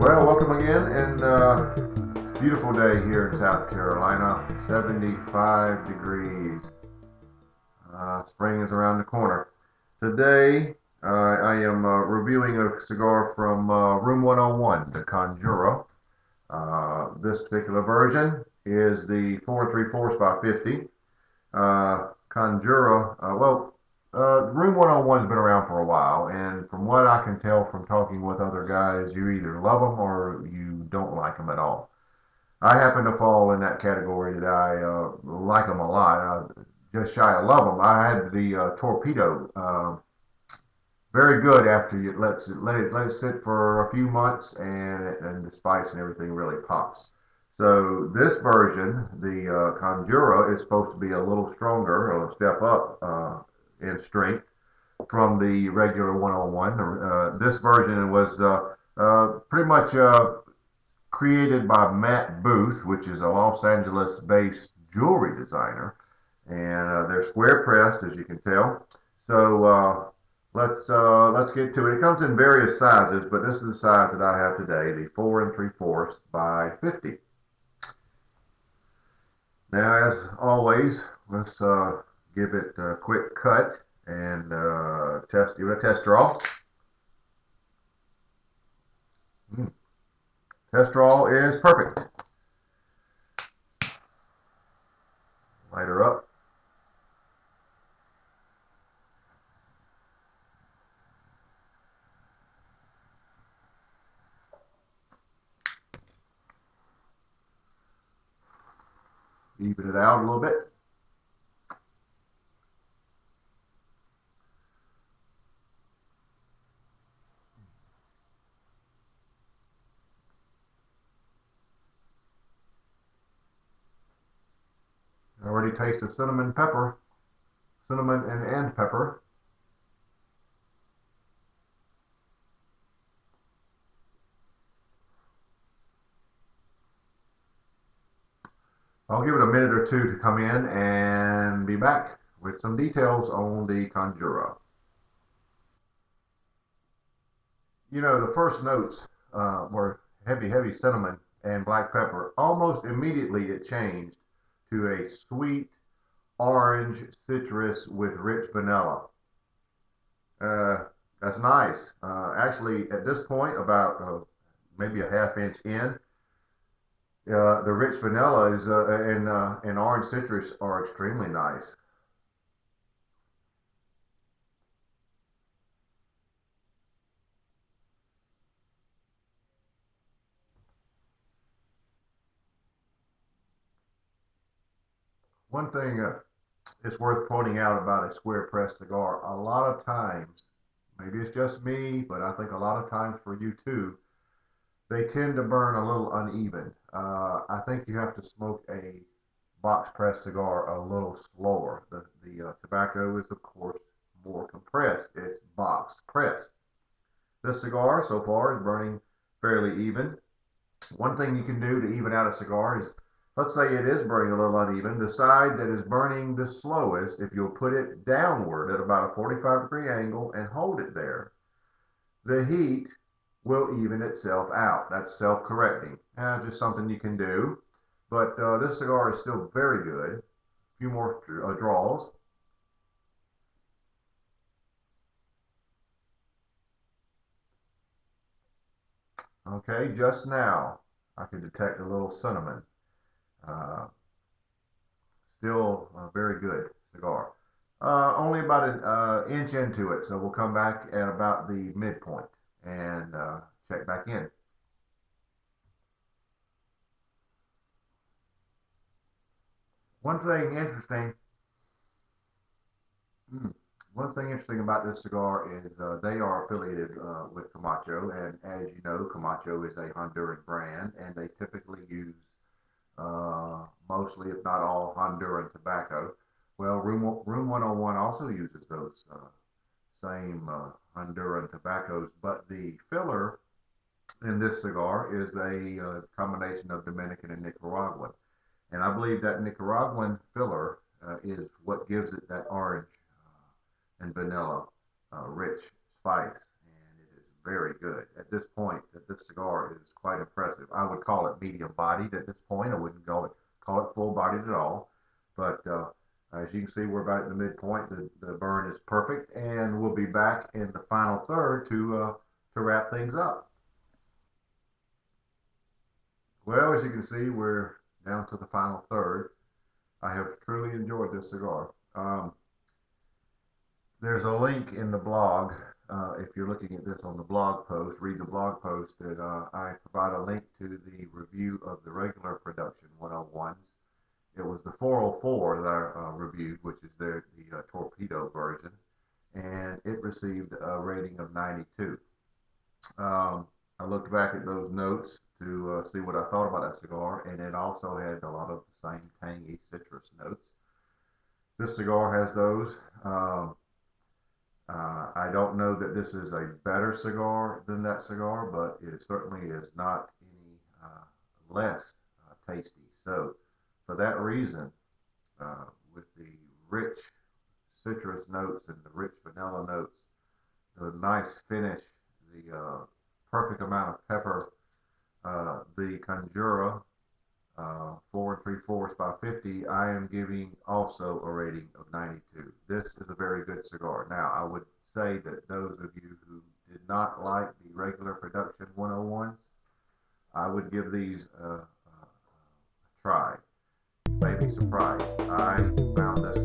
Well, welcome again, and beautiful day here in South Carolina. 75 degrees. Spring is around the corner. Today, I am reviewing a cigar from Room 101, the Conjura. This particular version is the 4 3/4 by 50. Conjura, Room 101 has been around for a while, and from what I can tell from talking with other guys, you either love them or you don't like them at all. I happen to fall in that category that I like them a lot. Just shy of love them. I had the torpedo. Very good after you let it sit for a few months, and the spice and everything really pops. So this version, the Conjura, is supposed to be a little stronger, or a step up in strength from the regular 101. This version was pretty much created by Matt Booth, which is a Los Angeles-based jewelry designer, and they're square pressed, as you can tell. So let's get to it. It comes in various sizes, but this is the size that I have today, the 4 3/4 by 50. Now, as always, let's give it a quick cut and give it a test draw. Test draw is perfect. Light her up. Even it out a little bit. I already taste the cinnamon and pepper. I'll give it a minute or two to come in and be back with some details on the Conjura. You know, the first notes were heavy cinnamon and black pepper. Almost immediately it changed to a sweet orange citrus with rich vanilla. That's nice. Actually, at this point, about maybe a half inch in, the rich vanilla and orange citrus are extremely nice. One thing it's worth pointing out about a square press cigar. A lot of times, maybe it's just me, but I think a lot of times for you too, they tend to burn a little uneven. I think you have to smoke a box press cigar a little slower. The tobacco is, of course, more compressed. It's box pressed. This cigar so far is burning fairly even. One thing you can do to even out a cigar is, let's say it is burning a little uneven, the side that is burning the slowest, if you'll put it downward at about a 45-degree angle and hold it there, the heat will even itself out. That's self-correcting. Just something you can do. But this cigar is still very good. A few more draws. Okay, just now I can detect a little cinnamon. Uh, Still a very good cigar. Only about an inch into it, so we'll come back at about the midpoint and check back in. One thing interesting, hmm, one thing interesting about this cigar is they are affiliated with Camacho, and as you know, Camacho is a Honduran brand, and they typically use mostly, if not all, Honduran tobacco. Well, Room 101 also uses those same Honduran tobaccos, but the filler in this cigar is a combination of Dominican and Nicaraguan. And I believe that Nicaraguan filler is what gives it that orange and vanilla rich spice. And it is very good. at this point that this cigar is quite impressive. I would call it medium bodied at this point. I wouldn't call it full bodied at all. But as you can see, we're about at the midpoint. The burn is perfect, and we'll be back in the final third to wrap things up. Well, as you can see, we're down to the final third. I have truly enjoyed this cigar. There's a link in the blog. If you're looking at this on the blog post, read the blog post that I provide a link to the review of the regular production 101s. It was the 404 that I reviewed, which is the torpedo version, and it received a rating of 92. I looked back at those notes to see what I thought about that cigar, and it also had a lot of the same tangy citrus notes. This cigar has those. I don't know that this is a better cigar than that cigar, but it certainly is not any less tasty. So, for that reason, with the rich citrus notes and the rich vanilla notes, the nice finish, the perfect amount of pepper, the Conjura 4 3/4 by 50, I am giving also a rating of 92. This is a very good cigar. Now, I would say that those of you who did not like the regular production 101s, I would give these a try. You may be surprised. I found this